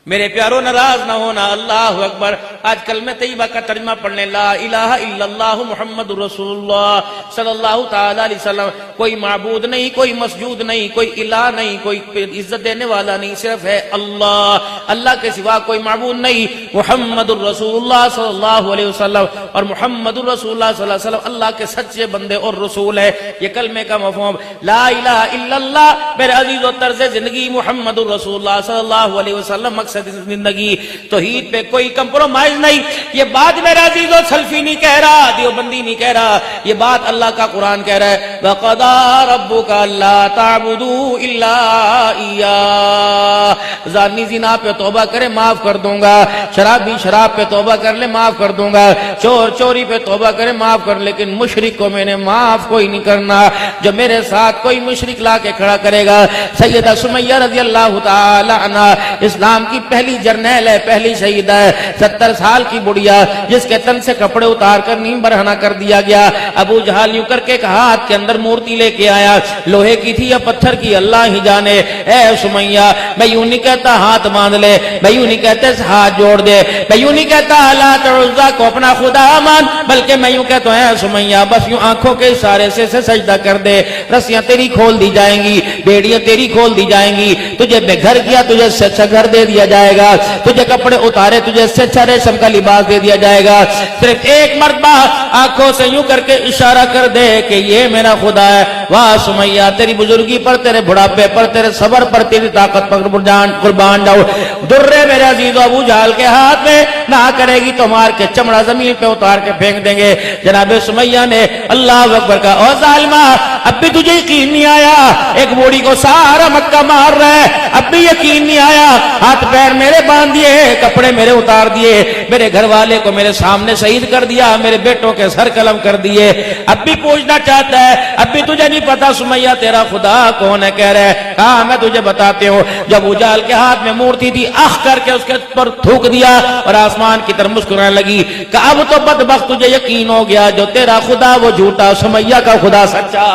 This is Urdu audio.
میرے پیارو ناراض نہ ہونا. اللہ اکبر. آج کلمہ طیبہ کا ترجمہ پڑھنے لا الہ الا اللہ محمد رسول اللہ صلی اللہ تعالی علیہ وسلم. کوئی معبود نہیں, کوئی مسجود نہیں, کوئی الہ نہیں, کوئی عزت دینے والا نہیں, صرف ہے اللہ. اللہ کے سوا کوئی معبود نہیں. محمد الرسول اللہ صلی اللہ علیہ وسلم, اور محمد الرسول اللہ صلی اللہ علیہ وسلم اللہ کے سچے بندے اور رسول ہے. یہ کلمے کا مفہوم لا الہ الا اللہ. میرے عزیز و طرز زندگی محمد الرسول اللہ صلی اللہ علیہ وسلم مقصد زندگی. توحید پہ کوئی کمپرومائز نہیں. یہ بات میرا عزیز و سلفی نہیں کہہ رہا, دیوبندی نہیں کہہ رہا, یہ بات اللہ کا قرآن کہہ رہا ہے. وَقَضَىٰ رَبُّكَ أَلَّا تَعْبُدُوا إِلَّا إِيَّاهُ. زانی زنا پہ توبہ کرے معاف کر دوں گا, شرابی شراب پہ توبہ کر لے معاف کر دوں گا, چور چوری پہ توبہ کرے معاف کر, لیکن مشرک کو میں نے معاف کوئی نہیں کرنا. جو میرے ساتھ کوئی مشرک لا کے کھڑا کرے گا. سیدہ سمیہ رضی اللہ تعالی عنہ اسلام کی پہلی جرنیل ہے, پہلی شہید ہے, 70 سال کی بڑھیا جس کے تن سے کپڑے اتار کر نیم برہنہ کر دیا گیا. ابو جہل یوں کر کے کہا, ہاتھ کے اندر مورتی لے کے آیا, لوہے کی تھی یا پتھر کی اللہ ہی جانے. اے سمیہ میں یوں نہیں کہتا ہاتھ باندھ لے, میں یوں نہیں کہتے ہاتھ جوڑ دے, میں یوں نہیں کہتا لات عزا کو اپنا خدا مان, بلکہ میں یوں کہتا ہوں اے سمیہ بس یوں آنکھوں کے اشارے سے سجدہ کر دے. رسیاں تیری کھول دی جائیں گی, بیڑیاں تیری کھول دی جائیں گی, تجھے بے گھر کیا تجھے سے اچھا گھر دے دیا جائے گا, تجھے کپڑے اتارے تجھے سے اچھا ریشم کا لباس دے دیا جائے گا. صرف ایک مرتبہ آنکھوں سے یوں کر کے اشارہ کر دے کہ یہ میرا خدا ہے. واہ سمیہ تیری بزرگی پر, تیرے بڑھاپے پر, تیرے صبر پر, تیری طاقت پر قربان جاؤ. درے میرے عزیز ابو جہل کے ہاتھ میں نہ کرے گی تو مار کے چمڑا زمین پہ اتار کے پھینک دیں گے. جناب سمیہ نے اللہ اکبر کا, او ظالمہ اب بھی تجھے یقین نہیں آیا, ایک بوڑھی کو سارا مکہ مار رہا ہے, اب بھی یقین نہیں آیا, ہاتھ پیر میرے باندھ دیے, کپڑے میرے اتار دیے, میرے گھر والے کو میرے سامنے شہید کر دیا, میرے بیٹوں کے سر قلم کر دیے, اب بھی پوچھنا چاہتا ہے, اب بھی تجھے نہیں پتا سمیہ تیرا خدا کون ہے؟ کہہ رہے کہا میں تجھے بتاتے ہوں. جب ابو جہل کے ہاتھ میں مورتی تھی, اخ کر کے اس کے پر تھوک دیا اور آسمان کی طرف مسکرانے لگی کہ اب تو بدبخت تجھے یقین ہو گیا جو تیرا خدا وہ جھوٹا, سمیہ کا خدا سچا.